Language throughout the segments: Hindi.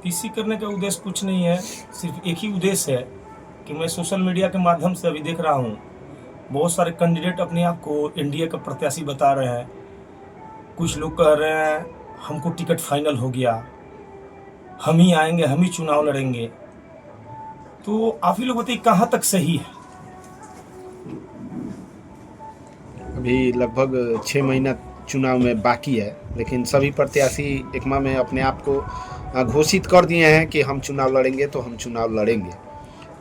पीसी करने का उद्देश्य कुछ नहीं है, सिर्फ एक ही उद्देश्य है कि मैं सोशल मीडिया के माध्यम से अभी देख रहा हूँ, बहुत सारे कैंडिडेट अपने आप को एनडीए का प्रत्याशी बता रहे हैं। कुछ लोग कह रहे हैं हमको टिकट फाइनल हो गया, हम ही आएंगे, हम ही चुनाव लड़ेंगे। तो आप ही लोग बताइए कहाँ तक सही है। अभी लगभग 6 महीना चुनाव में बाकी है, लेकिन सभी प्रत्याशी एकमा में अपने आप को घोषित कर दिए हैं कि हम चुनाव लड़ेंगे तो हम चुनाव लड़ेंगे।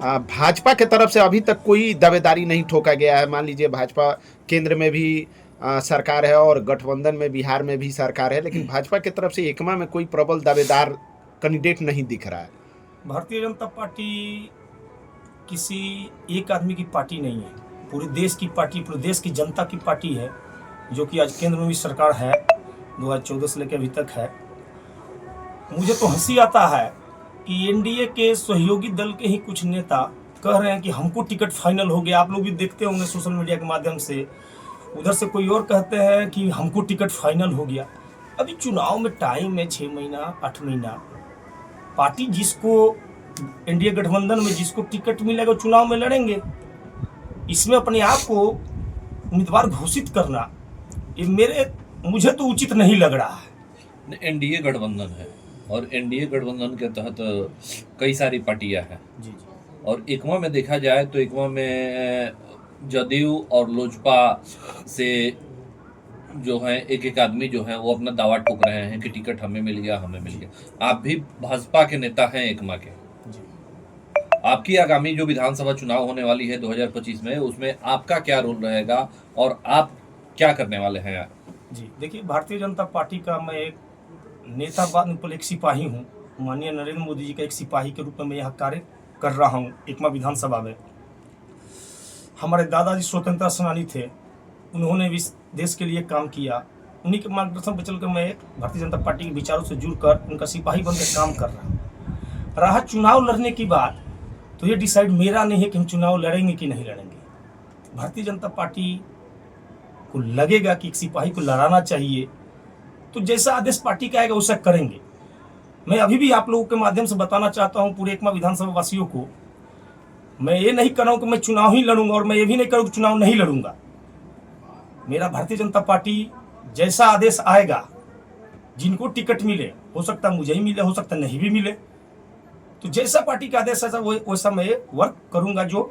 भाजपा के तरफ से अभी तक कोई दावेदारी नहीं ठोका गया है। मान लीजिए भाजपा केंद्र में भी सरकार है और गठबंधन में बिहार में भी सरकार है, लेकिन भाजपा की तरफ से एकमा में कोई प्रबल दावेदार कैंडिडेट नहीं दिख रहा है। भारतीय जनता पार्टी किसी एक आदमी की पार्टी नहीं है, पूरे देश की पार्टी, पूरे देश की जनता की पार्टी है, जो कि आज केंद्र में भी सरकार है, 2014 से लेकर अभी तक है। मुझे तो हंसी आता है कि एनडीए के सहयोगी दल के ही कुछ नेता कह रहे हैं कि हमको टिकट फाइनल हो गया। आप लोग भी देखते होंगे सोशल मीडिया के माध्यम से, उधर से कोई और कहते हैं कि हमको टिकट फाइनल हो गया। अभी चुनाव में टाइम है 6 महीना 8 महीना। पार्टी जिसको एनडीए गठबंधन में जिसको टिकट मिलेगा चुनाव में लड़ेंगे। इसमें अपने आप को उम्मीदवार घोषित करना ये मुझे तो उचित नहीं लग रहा है। एनडीए गठबंधन है और एनडीए गठबंधन के तहत कई सारी पार्टियां हैं जी। और एकमा में देखा जाए तो एकमा में जदयू और लोजपा से जो है एक एक आदमी जो है वो अपना दावा ठोक रहे हैं कि टिकट हमें मिल गया, हमें मिल गया। आप भी भाजपा के नेता हैं एकमा के, आपकी आगामी जो विधानसभा चुनाव होने वाली है 2025 में, उसमें आपका क्या रोल रहेगा और आप क्या करने वाले हैं? जी देखिए, भारतीय जनता पार्टी का मैं एक नेता बाद एक सिपाही हूँ। माननीय नरेंद्र मोदी जी का एक सिपाही के रूप में मैं यहाँ कार्य कर रहा हूँ एकमा विधानसभा में। हमारे दादाजी स्वतंत्रता सेनानी थे, उन्होंने भी देश के लिए काम किया। उन्हीं के मार्गदर्शन पर चलकर मैं भारतीय जनता पार्टी के विचारों से जुड़कर उनका सिपाही बनकर काम कर रहा हूँ। रहा चुनाव लड़ने की बात, तो ये डिसाइड मेरा नहीं है कि हम चुनाव लड़ेंगे कि नहीं लड़ेंगे। भारतीय जनता पार्टी को लगेगा कि एक सिपाही को लड़ाना चाहिए, तो जैसा आदेश पार्टी का आएगा वैसा करेंगे। मैं अभी भी आप लोगों के माध्यम से बताना चाहता हूं पूरे एकमा विधानसभा वासियों को, मैं ये नहीं कर रहा हूं कि मैं चुनाव ही लड़ूंगा और मैं ये भी नहीं करूँ कि चुनाव नहीं लड़ूंगा। मेरा भारतीय जनता पार्टी जैसा आदेश आएगा, जिनको टिकट मिले, हो सकता है मुझे ही मिले, हो सकता नहीं भी मिले, तो जैसा पार्टी का आदेश है वैसा मैं वर्क करूंगा। जो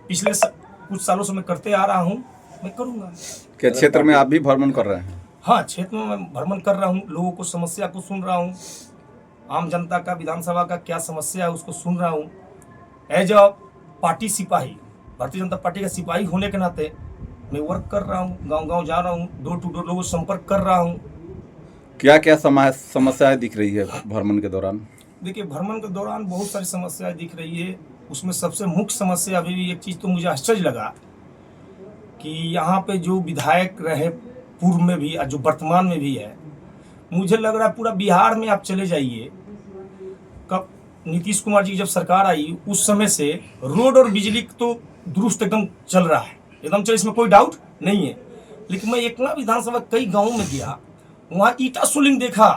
पिछले कुछ सालों से मैं करते आ रहा हूं, मैं करूंगा। क्या क्षेत्र में आप भी भ्रमण कर रहे हैं? हाँ, क्षेत्र में मैं भ्रमण कर रहा हूँ, लोगों को समस्या को सुन रहा हूँ, आम जनता का विधानसभा का क्या समस्या है उसको सुन रहा हूँ। एज अ पार्टी सिपाही, भारतीय जनता पार्टी का सिपाही होने के नाते मैं वर्क कर रहा हूँ, गांव-गांव जा रहा हूँ, डोर टू डोर लोगों से संपर्क कर रहा हूँ। क्या क्या समस्याएं दिख रही है भ्रमण के दौरान? देखिए, भ्रमण के दौरान बहुत सारी समस्याएं दिख रही है। उसमें सबसे मुख्य समस्या अभी भी एक चीज़ तो मुझे आश्चर्य लगा कि यहाँ पे जो विधायक रहे पूर्व में भी और जो वर्तमान में भी है, मुझे लग रहा है पूरा बिहार में आप चले जाइए, कब नीतीश कुमार जी की जब सरकार आई उस समय से रोड और बिजली तो दुरुस्त एकदम चल रहा है, एकदम चल, इसमें कोई डाउट नहीं है। लेकिन मैं एकमा विधानसभा कई गाँव में गया, वहाँ ईटा सोलिंग देखा,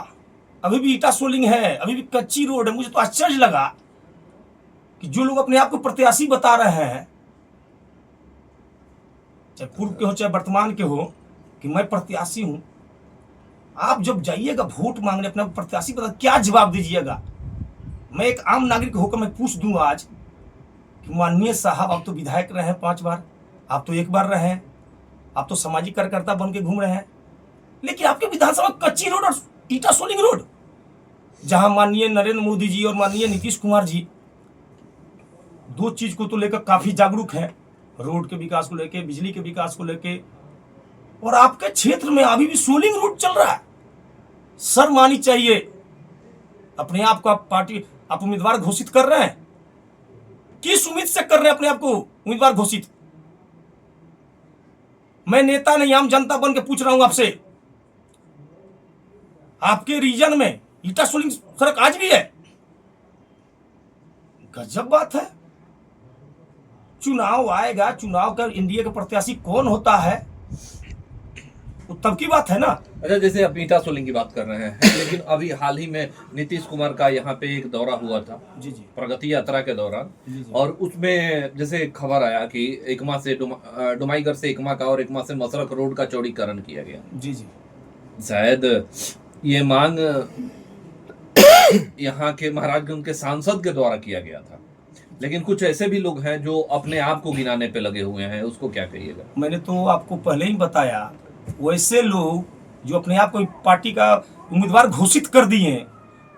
अभी भी ईटा सोलिंग है, अभी भी कच्ची रोड है। मुझे तो आश्चर्य लगा कि जो लोग अपने आप को प्रत्याशी बता रहे हैं, चाहे पूर्व के हो चाहे वर्तमान के हो, कि मैं प्रत्याशी हूं, आप जब जाइएगा वोट मांगने अपने प्रत्याशी बता, क्या जवाब दीजिएगा? मैं एक आम नागरिक होकर मैं पूछ दूं आज कि माननीय साहब, आप तो विधायक रहे हैं 5 बार, आप तो 1 बार रहे हैं, आप तो सामाजिक कार्यकर्ता बन के घूम रहे हैं, लेकिन आपके विधानसभा कच्ची रोड और ईटा सोलिंग रोड, जहां माननीय नरेंद्र मोदी जी और माननीय नीतीश कुमार जी 2 चीज को तो लेकर काफी जागरूक हैं, रोड के विकास को लेके, बिजली के विकास को लेके, और आपके क्षेत्र में अभी भी सोलिंग रोड चल रहा है। शर्म आनी चाहिए। अपने आप को आप पार्टी, आप उम्मीदवार घोषित कर रहे हैं, किस उम्मीद से कर रहे हैं अपने आप को उम्मीदवार घोषित? मैं नेता नहीं, आम जनता बन के पूछ रहा हूं आपसे, आपके रीजन में ईटा सोलिंग सड़क आज भी है? गजब बात है। चुनाव आएगा, चुनाव का एनडीए का प्रत्याशी कौन होता है वो तब की बात है ना। अच्छा, जैसे आप ईटा सोलिंग की बात कर रहे हैं, लेकिन अभी हाल ही में नीतीश कुमार का यहाँ पे एक दौरा हुआ था, जी जी प्रगति यात्रा के दौरान, जी जी और उसमें जैसे खबर आया कि एकमा से डुमाईगढ़ से एकमा का और एकमा से मसरक रोड का चौड़ीकरण किया गया। जी जी शायद ये मांग यहाँ के महाराजगंज के सांसद के द्वारा किया गया था, लेकिन कुछ ऐसे भी लोग हैं जो अपने आप को गिनाने पे लगे हुए हैं, उसको क्या कहिएगा? मैंने तो आपको पहले ही बताया, वैसे लोग जो अपने आप को पार्टी का उम्मीदवार घोषित कर दिए हैं,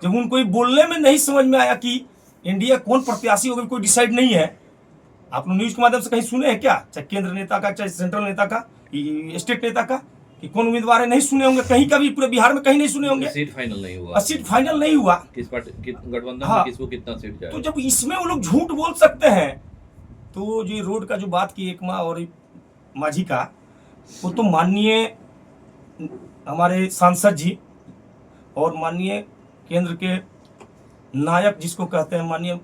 जब उनको ये बोलने में नहीं समझ में आया कि इंडिया कौन प्रत्याशी होगा, कोई डिसाइड नहीं है। आप लोग न्यूज के माध्यम से कहीं सुने हैं क्या, चाहे केंद्र नेता का, चाहे सेंट्रल नेता का, स्टेट नेता का, कि कौन उम्मीदवार है? नहीं सुने होंगे कहीं का भी, पूरे बिहार में कहीं नहीं सुने होंगे। सीट फाइनल नहीं हुआ, सीट फाइनल नहीं हुआ, किस पार्टी गठबंधन हाँ। में किसको कितना सीट तो जाएगा? जब इसमें वो लोग झूठ बोल सकते हैं, तो जो रोड का जो बात की एकमा और माझी का, वो तो माननीय हमारे सांसद जी और माननीय केंद्र के नायक जिसको कहते हैं माननीय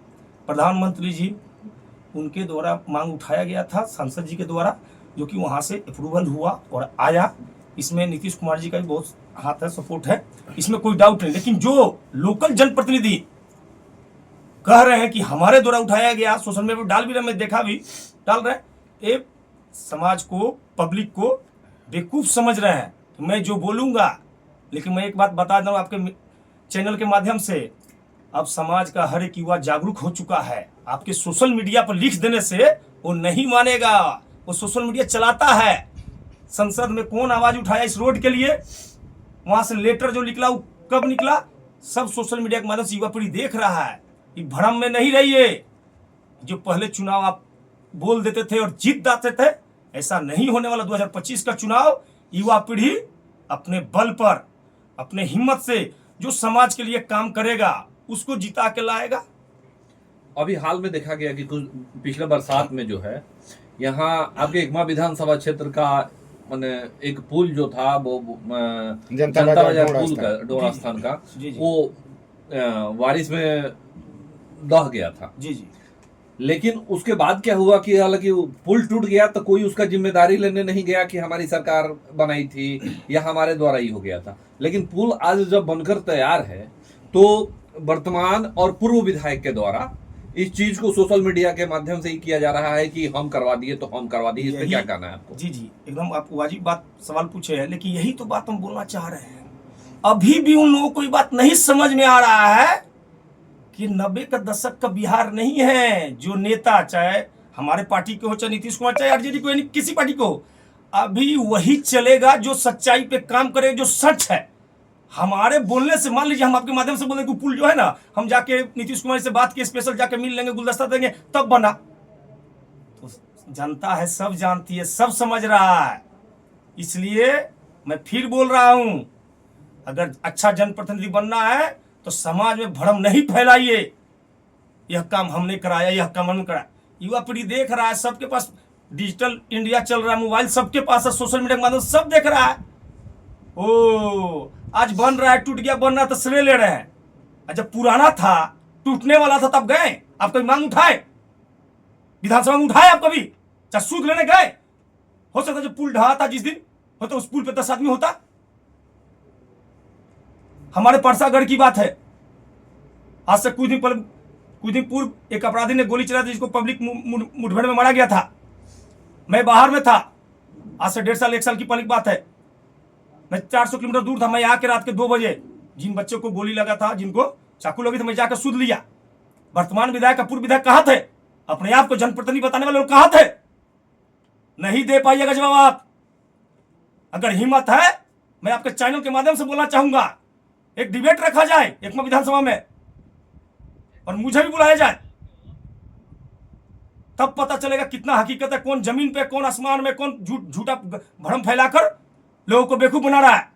प्रधानमंत्री जी, उनके द्वारा मांग उठाया गया था, सांसद जी के द्वारा, जो कि वहाँ से अप्रूवल हुआ और आया। इसमें नीतीश कुमार जी का भी बहुत हाथ है, सपोर्ट है, इसमें कोई डाउट नहीं। लेकिन जो लोकल जनप्रतिनिधि कह रहे हैं कि हमारे द्वारा उठाया गया, सोशल मीडिया पर डाल भी रहे, मैं देखा भी डाल रहे हैं, ये समाज को, पब्लिक को बेवकूफ़ समझ रहे हैं कि मैं जो बोलूँगा। लेकिन मैं एक बात बता दूँ आपके चैनल के माध्यम से, अब समाज का हर एक युवा जागरूक हो चुका है। आपके सोशल मीडिया पर लिख देने से वो नहीं मानेगा, वो सोशल मीडिया चलाता है। संसद में कौन आवाज़ उठाया इस रोड के लिए, वहाँ से लेटर जो निकला वो कब निकला, सब सोशल मीडिया के माध्यम से युवा पीढ़ी देख रहा है। ये भ्रम में नहीं रहिए, जो पहले चुनाव आप बोल देते थे और जीत जाते थे, ऐसा नहीं होने वाला। 2025 का चुनाव युवा पीढ़ी अपने बल पर, अपने हिम्मत से जो समाज के लिए काम करेगा उसको जिता के लाएगा। अभी हाल में देखा गया कि कुछ पिछले बरसात में जो है, यहाँ आपके एकमा विधानसभा क्षेत्र का माने एक पुल जो था वो जनता बाजार डोरा पुल का, डोरा जी, स्थान का, जी, जी। वो बारिश में दह गया था। जी जी लेकिन उसके बाद क्या हुआ कि हालांकि वो पुल टूट गया तो कोई उसका जिम्मेदारी लेने नहीं गया कि हमारी सरकार बनाई थी या हमारे द्वारा ही हो गया था। लेकिन पुल आज जब बनकर तैयार है, तो वर्तमान और पूर्व विधायक के द्वारा इस चीज को सोशल मीडिया के माध्यम से ही किया जा रहा है कि हम करवा दिए तो हम करवा दिए। इस पे क्या कहना है आपको? जी जी एकदम आप वाजिब बात सवाल पूछे हैं, लेकिन यही तो बात हम बोलना चाह रहे हैं। अभी भी उन लोगों को ये बात नहीं समझ में आ रहा है कि 90 का दशक का बिहार नहीं है। जो नेता, चाहे हमारे पार्टी के हो, चाहे नीतीश कुमार, चाहे आरजेडी को, किसी पार्टी को, अभी वही चलेगा जो सच्चाई पे काम करे, जो सच है। हमारे बोलने से, मान लीजिए हम आपके माध्यम से बोले कि पुल जो है ना, हम जाके नीतीश कुमार से बात किए, स्पेशल जाके मिल लेंगे, गुलदस्ता देंगे, तब बना। तो जनता है, सब जानती है, सब समझ रहा है। इसलिए मैं फिर बोल रहा हूं, अगर अच्छा जनप्रतिनिधि बनना है तो समाज में भ्रम नहीं फैलाइए, यह काम हमने कराया, यह काम हमने कराया। युवा पीढ़ी देख रहा है, सबके पास डिजिटल इंडिया चल रहा है, मोबाइल सबके पास है, सोशल मीडिया के माध्यम से सब देख रहा है। ओ आज बन रहा है, टूट गया, बन रहा तो श्रेय ले रहे हैं। जब पुराना था, टूटने वाला था, तब गए आप कभी मांग उठाए, विधानसभा में उठाए आप कभी, चाहे सूद लेने गए? हो सकता जब पुल ढहा था, जिस दिन होता उस पुल पे 10 आदमी होता। हमारे परसागढ़ की बात है, आज से कुछ दिन पूर्व एक अपराधी ने गोली चला दी, जिसको पब्लिक मुठभेड़ में मारा गया था। मैं बाहर में था, आज से 1.5 साल 1 साल की पहले की बात है। मैं 400 किलोमीटर दूर था, मैं आके रात के 2 बजे जिन बच्चों को गोली लगा था, जिनको चाकू लगी थी, मैं जाकर सुध लिया। वर्तमान विधायक का पूर्व विधायक कहाँ थे? अपने आप को जनप्रतिनिधि बताने वाले लोग कहाँ थे? नहीं दे पाइएगा जवाब आप। अगर हिम्मत है, मैं आपके चैनल के माध्यम से बोलना चाहूंगा, एक डिबेट रखा जाए एकमा विधानसभा में और मुझे भी बुलाया जाए, तब पता चलेगा कितना हकीकत है, कौन जमीन पे, कौन आसमान में, कौन झूठा भ्रम फैलाकर लोगों को बेवकूफ बना रहा है।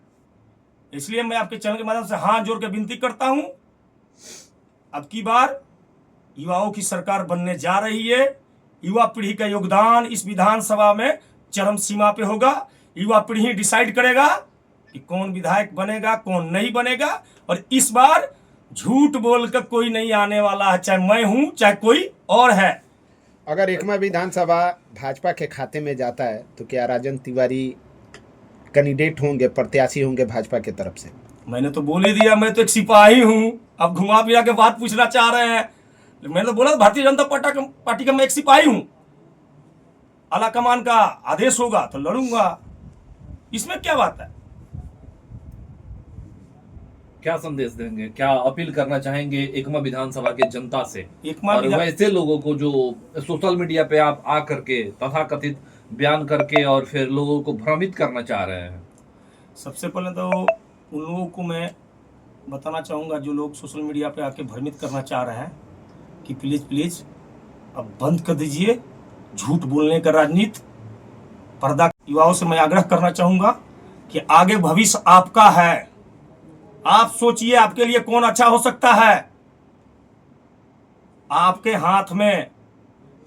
इसलिए मैं आपके चैनल के माध्यम से हाथ जोड़ के विनती करता हूं, अब की बार युवाओं की सरकार बनने जा रही है। युवा पीढ़ी का योगदान इस विधानसभा में चरम सीमा पे होगा। युवा पीढ़ी ही डिसाइड करेगा कि कौन विधायक बनेगा, कौन नहीं बनेगा। और इस बार झूठ बोलकर कोई नहीं आने वाला है, चाहे मैं हूं, चाहे कोई और है। अगर एकमा विधानसभा भाजपा के खाते में जाता है तो क्या राजन तिवारी कैंडिडेट होंगे, प्रत्याशी होंगे भाजपा की तरफ से? मैंने तो बोल ही दिया, मैं तो एक सिपाही हूँ। अब घुमा फिरा के बात पूछना चाह रहे हैं। मैंने तो बोला भारतीय जनता पार्टी का मैं एक सिपाही हूँ। आला कमान का आदेश होगा तो लड़ूंगा, इसमें क्या बात है? क्या संदेश देंगे, क्या अपील करना चाहेंगे एकमा विधानसभा के जनता से एकमा और वैसे लोगों को जो सोशल मीडिया पे आप आ करके तथाकथित बयान करके और फिर लोगों को भ्रमित करना चाह रहे हैं? सबसे पहले तो उन लोगों को मैं बताना चाहूँगा जो लोग सोशल मीडिया पे आके भ्रमित करना चाह रहे हैं कि प्लीज़ अब बंद कर दीजिए झूठ बोलने का राजनीति। पर्दा युवाओं से मैं आग्रह करना चाहूँगा कि आगे भविष्य आपका है। आप सोचिए आपके लिए कौन अच्छा हो सकता है। आपके हाथ में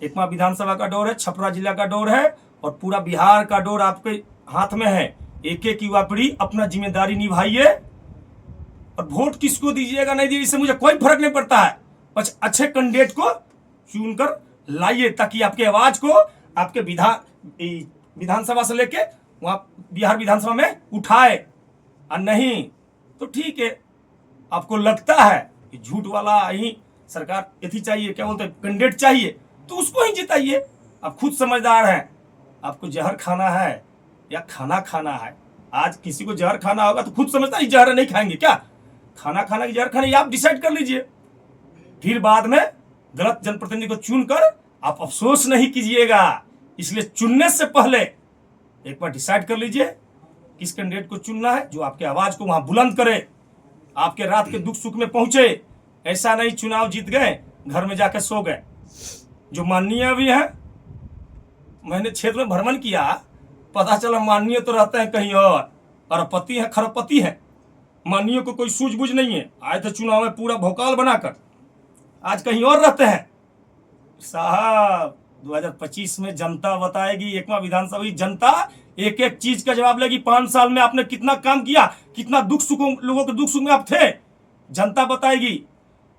एकमा विधानसभा का डोर है, छपरा जिला का डोर है और पूरा बिहार का डोर आपके हाथ में है। एक एक युवा पीढ़ी अपना जिम्मेदारी निभाइए और वोट किसको दीजिएगा नहीं दीजिए इससे मुझे कोई फर्क नहीं पड़ता है, बस अच्छे कैंडिडेट को चुनकर लाइए ताकि आपके आवाज को आपके विधानसभा से लेके वहां बिहार विधानसभा में उठाए। और नहीं तो ठीक है, आपको लगता है कि झूठ वाला ही सरकार यही चाहिए, क्या बोलते हैं, कैंडिडेट चाहिए, तो उसको ही जिताइए। आप खुद समझदार हैं, आपको जहर खाना है या खाना खाना है। आज किसी को जहर खाना होगा तो खुद समझता है जहर नहीं खाएंगे, क्या खाना खाना की जहर खाना, ये आप डिसाइड कर लीजिए। फिर बाद में गलत जनप्रतिनिधि को चुनकर आप अफसोस नहीं कीजिएगा। इसलिए चुनने से पहले एक बार डिसाइड कर लीजिए किस कैंडिडेट को चुनना है जो आपके आवाज को वहां बुलंद करे, आपके रात के दुख सुख में पहुंचे। ऐसा नहीं चुनाव जीत गए घर में जाकर सो गए। जो माननीय भी है, मैंने क्षेत्र में भ्रमण किया, पता चला माननीय तो रहते हैं कहीं और, अरबपति है, खरबपति है। माननीय को कोई सूझबूझ नहीं है, आए थे चुनाव में पूरा भोकाल बनाकर, आज कहीं और रहते हैं। साहब 2025 में जनता बताएगी, एकमा विधानसभा की जनता एक एक चीज का जवाब लेगी। 5 साल में आपने कितना काम किया, कितना दुख सुख, लोगों के दुख सुख में आप थे, जनता बताएगी।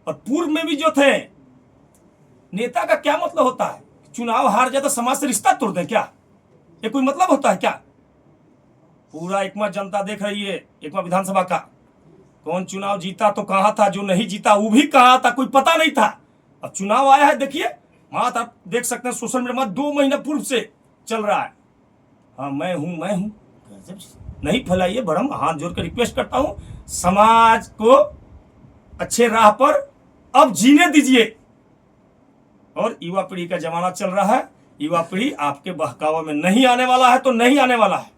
और पूर्व में भी जो थे, नेता का क्या मतलब होता है? चुनाव हार जाए तो समाज से रिश्ता तोड़ दे क्या? ये कोई मतलब होता है क्या? पूरा एकमा जनता देख रही है एकमा विधानसभा का। कौन चुनाव जीता तो कहां था, जो नहीं जीता वो भी कहां था, कोई पता नहीं था। अब चुनाव आया है, देखिए वहां आप देख सकते हैं सोशल मीडिया में 2 महीना पूर्व से चल रहा है। हाँ मैं हूं नहीं फैलाइए, बड़ा हाथ जोड़ कर रिक्वेस्ट करता हूं, समाज को अच्छे राह पर अब जीने दीजिए। और युवा पीढ़ी का जमाना चल रहा है, युवा पीढ़ी आपके बहकावा में नहीं आने वाला है तो नहीं आने वाला है।